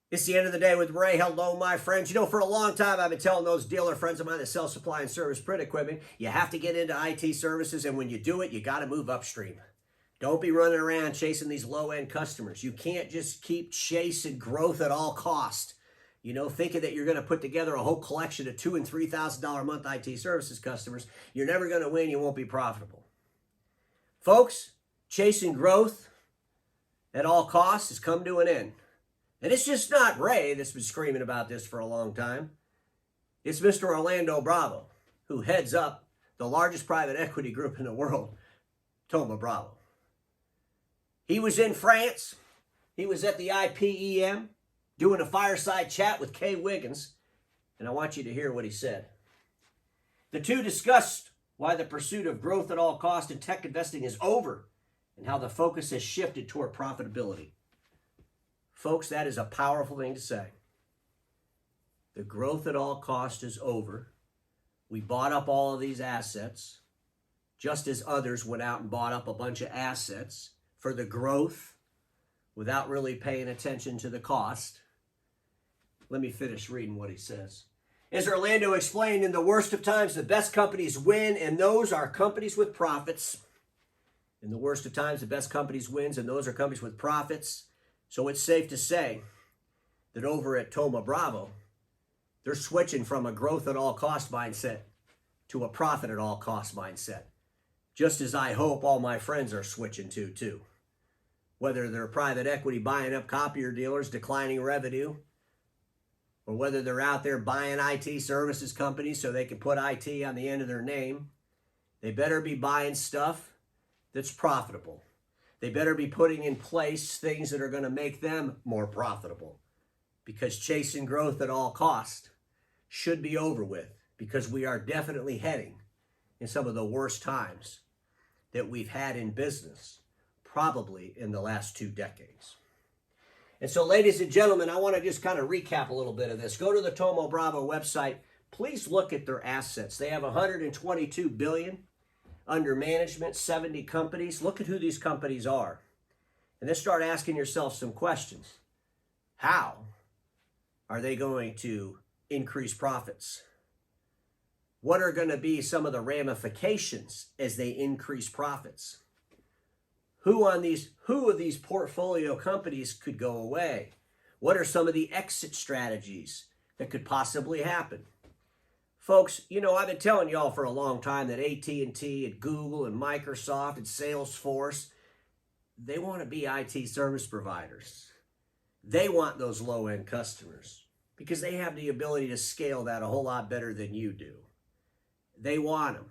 It's the end of the day with Ray. Hello, my friends. You know, for a long time, I've been telling those dealer friends of mine that sell supply and service print equipment, you have to get into IT services, and when you do it, you got to move upstream. Don't be running around chasing these low-end customers. You can't just keep chasing growth at all cost. You know, thinking that you're going to put together a whole collection of $2,000 and $3,000 a month IT services customers. You're never going to win. You won't be profitable. Folks, chasing growth at all costs has come to an end. And it's just not Ray that's been screaming about this for a long time. It's Mr. Orlando Bravo, who heads up the largest private equity group in the world, Thoma Bravo. He was in France. He was at the IPEM doing a fireside chat with Kay Wiggins, and I want you to hear what he said. The two discussed why the pursuit of growth at all costs in tech investing is over and how the focus has shifted toward profitability. Folks, that is a powerful thing to say. The growth at all cost is over. We bought up all of these assets, just as others went out and bought up a bunch of assets for the growth without really paying attention to the cost. Let me finish reading what he says. As Orlando explained, in the worst of times, the best companies win, and those are companies with profits. In the worst of times, the best companies wins, and those are companies with profits. So it's safe to say that over at Thoma Bravo, they're switching from a growth at all cost mindset to a profit at all cost mindset. Just as I hope all my friends are switching to too. Whether they're private equity buying up copier dealers, declining revenue, or whether they're out there buying IT services companies so they can put IT on the end of their name, they better be buying stuff that's profitable. They better be putting in place things that are going to make them more profitable, because chasing growth at all cost should be over with, because we are definitely heading in some of the worst times that we've had in business, probably in the last 2 decades. And so, ladies and gentlemen, I want to just kind of recap a little bit of this. Go to the Thoma Bravo website. Please look at their assets. They have $122 billion under management, 70 companies. Look at who these companies are. And then start asking yourself some questions. How are they going to increase profits? What are going to be some of the ramifications as they increase profits? Who of these portfolio companies could go away? What are some of the exit strategies that could possibly happen? Folks, you know, I've been telling y'all for a long time that AT&T and Google and Microsoft and Salesforce, they want to be IT service providers. They want those low-end customers because they have the ability to scale that a whole lot better than you do. They want them.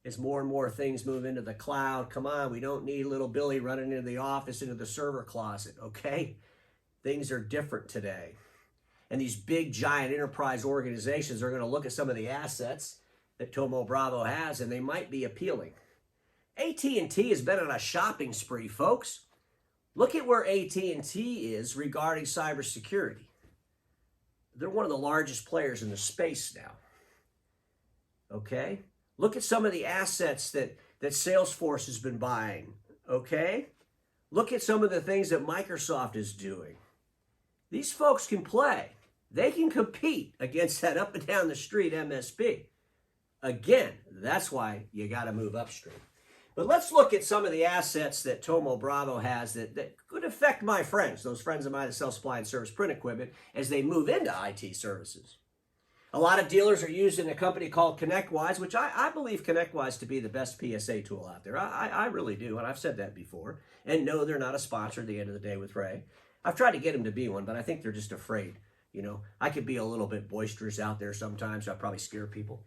As more and more things move into the cloud, come on, we don't need little Billy running into the office, into the server closet, okay? Things are different today. And these big, giant enterprise organizations are going to look at some of the assets that Thoma Bravo has, and they might be appealing. AT&T has been on a shopping spree, folks. Look at where AT&T is regarding cybersecurity. They're one of the largest players in the space now. Okay? Look at some of the assets that Salesforce has been buying. Okay? Look at some of the things that Microsoft is doing. These folks can play. They can compete against that up and down the street MSP. Again, that's why you got to move upstream. But let's look at some of the assets that Thoma Bravo has that could affect my friends, those friends of mine that sell supply and service print equipment, as they move into IT services. A lot of dealers are using a company called ConnectWise, which I believe ConnectWise to be the best PSA tool out there. I really do, and I've said that before. And no, they're not a sponsor at the end of the day with Ray. I've tried to get them to be one, but I think they're just afraid. You know, I could be a little bit boisterous out there sometimes. So I probably scare people.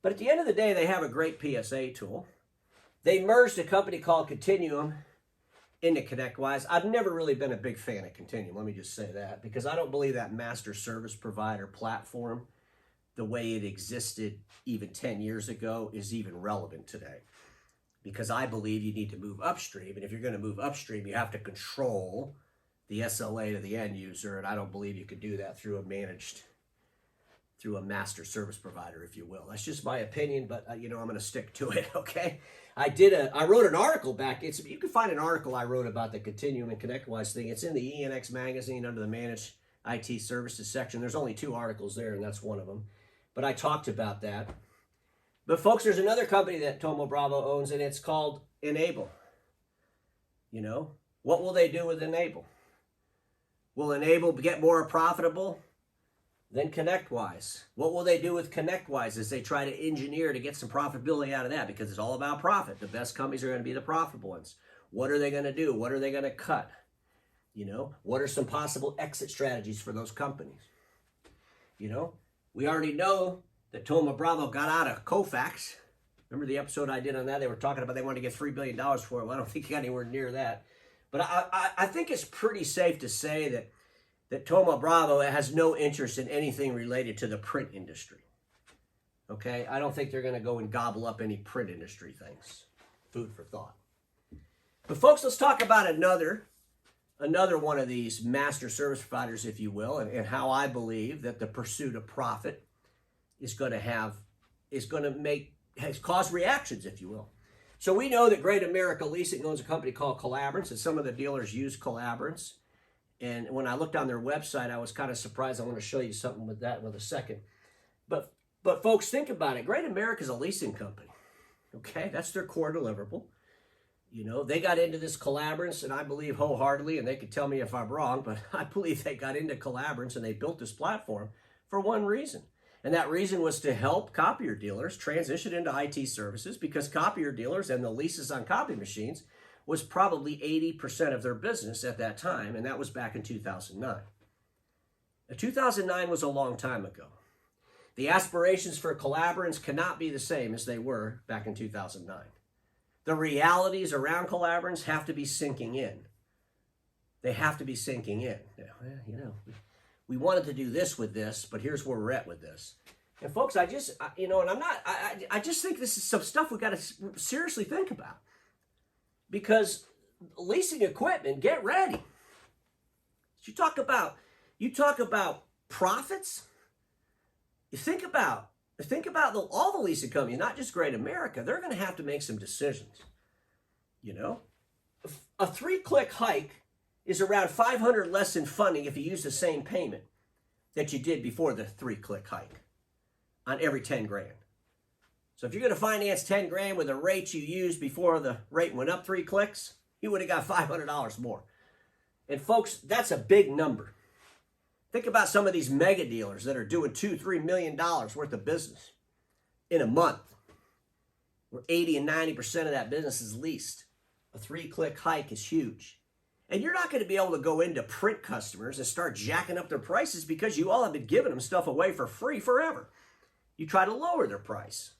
But at the end of the day, they have a great PSA tool. They merged a company called Continuum into ConnectWise. I've never really been a big fan of Continuum, let me just say that, because I don't believe that master service provider platform, the way it existed even 10 years ago, is even relevant today. Because I believe you need to move upstream, and if you're going to move upstream, you have to control the SLA to the end user, and I don't believe you could do that through a master service provider, if you will. That's just my opinion, but you know, I'm going to stick to it, okay? I wrote an article back. You can find an article I wrote about the Continuum and ConnectWise thing. It's in the ENX magazine under the IT services section. There's only 2 articles there, and that's one of them. But I talked about that. But folks, there's another company that Thoma Bravo owns, and it's called Enable. You know, what will they do with Enable? Will Enable get more profitable than ConnectWise? What will they do with ConnectWise as they try to engineer to get some profitability out of that? Because it's all about profit. The best companies are going to be the profitable ones. What are they going to do? What are they going to cut? You know, what are some possible exit strategies for those companies? You know, we already know that Thoma Bravo got out of Kofax. Remember the episode I did on that? They were talking about they wanted to get $3 billion for it. Well, I don't think he got anywhere near that. But I think it's pretty safe to say that Thoma Bravo has no interest in anything related to the print industry. Okay? I don't think they're going to go and gobble up any print industry things. Food for thought. But folks, let's talk about another one of these master service providers, if you will, and how I believe that the pursuit of profit is going to cause reactions, if you will. So we know that Great America Leasing owns a company called Collabrance, and some of the dealers use Collabrance. And when I looked on their website, I was kind of surprised. I want to show you something with that in a second. But folks, think about it. Great America is a leasing company. Okay, that's their core deliverable. You know, they got into this Collabrance, and I believe wholeheartedly, and they could tell me if I'm wrong, but I believe they got into Collabrance and they built this platform for one reason. And that reason was to help copier dealers transition into IT services, because copier dealers and the leases on copy machines was probably 80% of their business at that time, and that was back in 2009. Now, 2009 was a long time ago. The aspirations for Collabrance cannot be the same as they were back in 2009. The realities around Collabrance have to be sinking in. They have to be sinking in. You know, we wanted to do this with this, but here's where we're at with this. And folks, I just think this is some stuff we got to seriously think about. Because leasing equipment, get ready. You talk about profits. You think about all the leasing companies, not just Great America. They're going to have to make some decisions. You know, a 3-click hike is around $500 less in funding if you use the same payment that you did before the 3-click hike on every 10 grand. So if you're going to finance 10 grand with a rate you used before the rate went up 3 clicks, you would have got $500 more. And folks, that's a big number. Think about some of these mega dealers that are doing $2-3 million worth of business in a month, where 80 and 90% of that business is leased. A 3-click hike is huge. And you're not going to be able to go into print customers and start jacking up their prices, because you all have been giving them stuff away for free forever. You try to lower their price.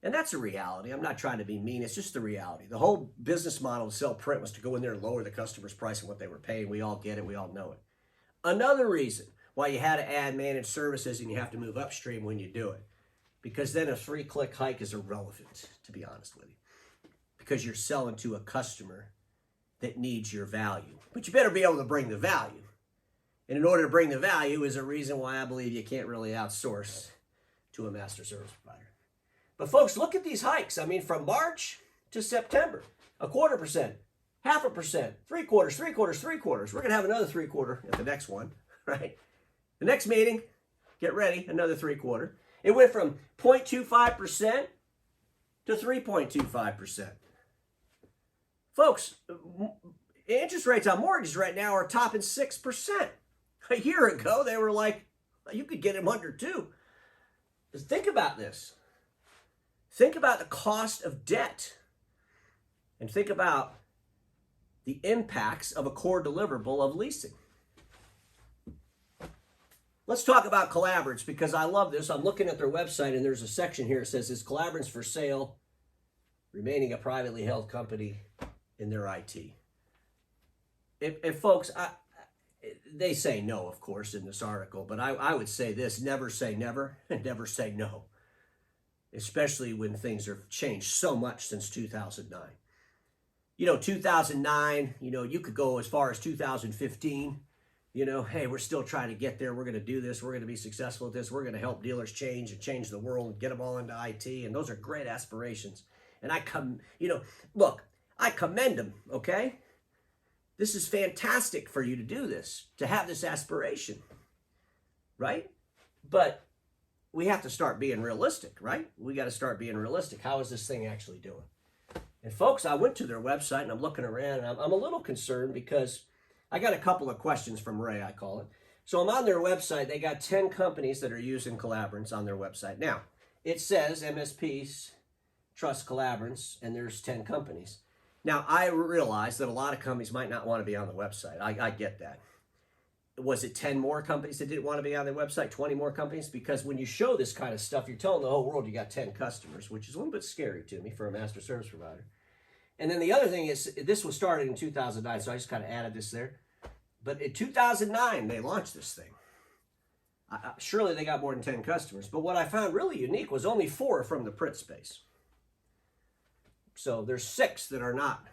And that's a reality. I'm not trying to be mean. It's just the reality. The whole business model to sell print was to go in there and lower the customer's price and what they were paying. We all get it. We all know it. Another reason why you had to add managed services and you have to move upstream when you do it, because then a 3-click hike is irrelevant, to be honest with you, because you're selling to a customer that needs your value. But you better be able to bring the value. And in order to bring the value is a reason why I believe you can't really outsource to a master service provider. But folks, look at these hikes. I mean, from March to September, 0.25%, 0.5%, 3/4, 3/4. We're going to have another 3/4 at the next one, right? The next meeting, get ready, another 3/4. It went from 0.25% to 3.25%. Folks, interest rates on mortgages right now are topping 6%. A year ago, they were like, you could get them under 2%. Just think about this. Think about the cost of debt, and think about the impacts of a core deliverable of leasing. Let's talk about Collabrance, because I love this. I'm looking at their website, and there's a section here that says, is Collabrance for sale, remaining a privately held company in their IT? If folks, they say no, of course, in this article, but I would say this: never say never, and never say no. Especially when things have changed so much since 2009. You know, 2009, you know, you could go as far as 2015. You know, hey, we're still trying to get there. We're going to do this. We're going to be successful at this. We're going to help dealers change and change the world and get them all into IT. And those are great aspirations. And I commend them, okay? This is fantastic for you to do this, to have this aspiration, right? But we have to start being realistic, right? We got to start being realistic. How is this thing actually doing? And folks, I went to their website and I'm looking around and I'm a little concerned because I got a couple of questions from Ray, I call it. So I'm on their website. They got 10 companies that are using Collabrance on their website. Now, it says MSPs trust Collabrance, and there's 10 companies. Now, I realize that a lot of companies might not want to be on the website. I get that. Was it 10 more companies that didn't want to be on their website, 20 more companies? Because when you show this kind of stuff, you're telling the whole world you got 10 customers, which is a little bit scary to me for a master service provider. And then the other thing is, this was started in 2009, so I just kind of added this there. But in 2009, they launched this thing. Surely they got more than 10 customers. But what I found really unique was only 4 from the print space. So there's 6 that are not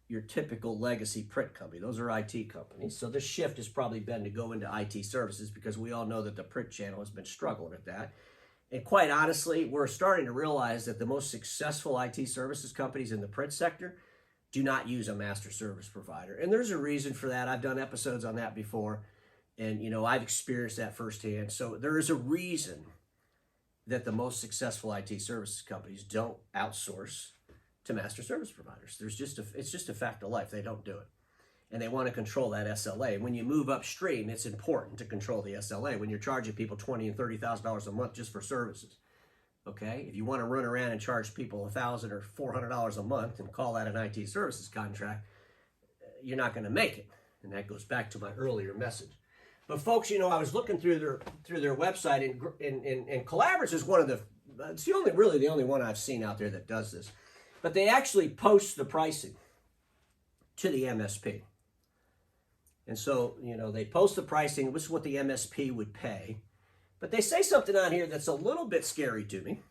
your typical legacy print company. Those are IT companies. So this shift has probably been to go into IT services because we all know that the print channel has been struggling at that. And quite honestly, we're starting to realize that the most successful IT services companies in the print sector do not use a master service provider. And there's a reason for that. I've done episodes on that before. And, you know, I've experienced that firsthand. So there is a reason that the most successful IT services companies don't outsource to master service providers. It's just a fact of life. They don't do it. And they want to control that SLA. When you move upstream, it's important to control the SLA. When you're charging people $20,000 and $30,000 a month just for services, okay? If you want to run around and charge people $1,000 or $400 a month and call that an IT services contract, you're not going to make it. And that goes back to my earlier message. But folks, you know, I was looking through their website, and Collabrance is one of it's the only one I've seen out there that does this. But they actually post the pricing to the MSP. And so, you know, they post the pricing. This is what the MSP would pay. But they say something on here that's a little bit scary to me.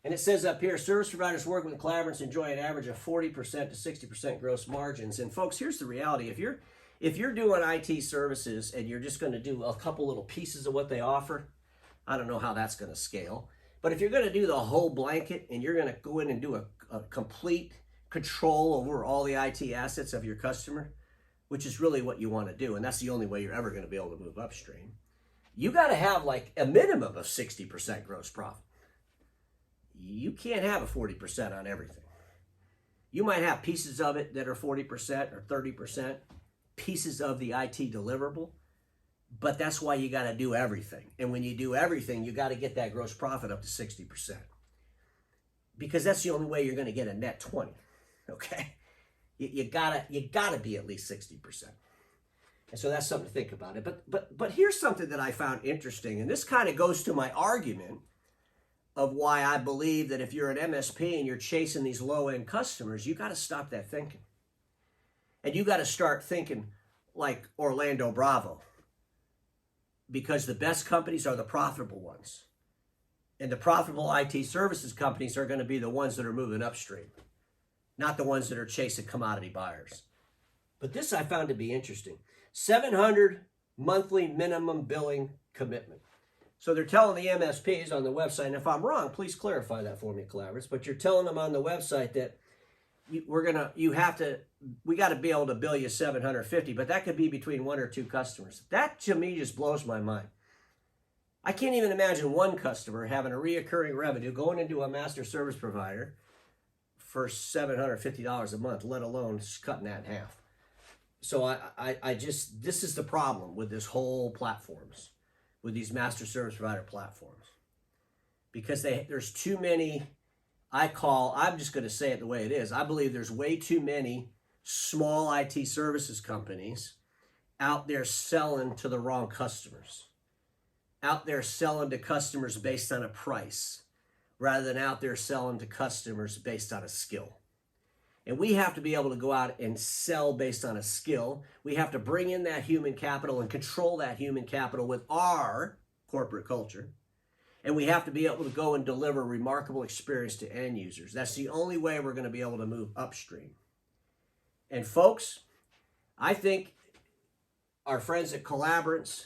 And it says up here, service providers working with Collabrance enjoy an average of 40% to 60% gross margins. And folks, here's the reality. If you're doing IT services and you're just going to do a couple little pieces of what they offer, I don't know how that's going to scale. But if you're going to do the whole blanket and you're going to go in and do a complete control over all the IT assets of your customer, which is really what you want to do, and that's the only way you're ever going to be able to move upstream, you got to have like a minimum of 60% gross profit. You can't have a 40% on everything. You might have pieces of it that are 40% or 30%, pieces of the IT deliverable, but that's why you got to do everything. And when you do everything, you got to get that gross profit up to 60%, because that's the only way you're going to get a net 20. Okay, you gotta be at least 60%, and so that's something to think about it. But here's something that I found interesting, and this kind of goes to my argument of why I believe that if you're an MSP and you're chasing these low-end customers, you got to stop that thinking. And you got to start thinking like Orlando Bravo, because the best companies are the profitable ones. And the profitable IT services companies are going to be the ones that are moving upstream, not the ones that are chasing commodity buyers. But this I found to be interesting. 700 monthly minimum billing commitment. So they're telling the MSPs on the website, and if I'm wrong, please clarify that for me, Collabrance, but you're telling them on the website that we got to be able to bill you 750, but that could be between 1 or 2 customers. That to me just blows my mind. I can't even imagine one customer having a reoccurring revenue going into a master service provider for $750 a month, let alone cutting that in half. So this is the problem with this whole platforms, with these master service provider platforms, because there's too many. I'm just going to say it the way it is. I believe there's way too many small IT services companies out there selling to the wrong customers, out there selling to customers based on a price, rather than out there selling to customers based on a skill. And we have to be able to go out and sell based on a skill. We have to bring in that human capital and control that human capital with our corporate culture. And we have to be able to go and deliver remarkable experience to end users. That's the only way we're going to be able to move upstream. And folks, I think our friends at Collabrance,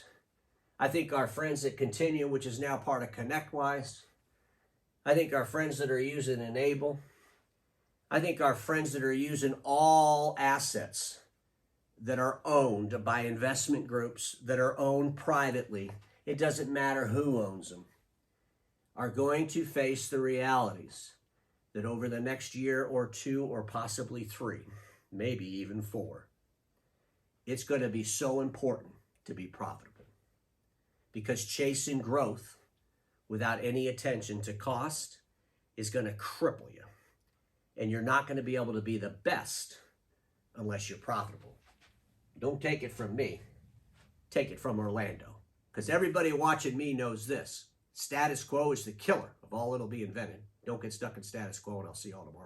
I think our friends at Continue, which is now part of ConnectWise, I think our friends that are using Enable, I think our friends that are using all assets that are owned by investment groups, that are owned privately, it doesn't matter who owns them, are going to face the realities that over the next year or two or possibly three, maybe even four, it's going to be so important to be profitable. Because chasing growth without any attention to cost is going to cripple you. And you're not going to be able to be the best unless you're profitable. Don't take it from me. Take it from Orlando. Because everybody watching me knows this. Status quo is the killer of all that'll be invented. Don't get stuck in status quo, and I'll see you all tomorrow.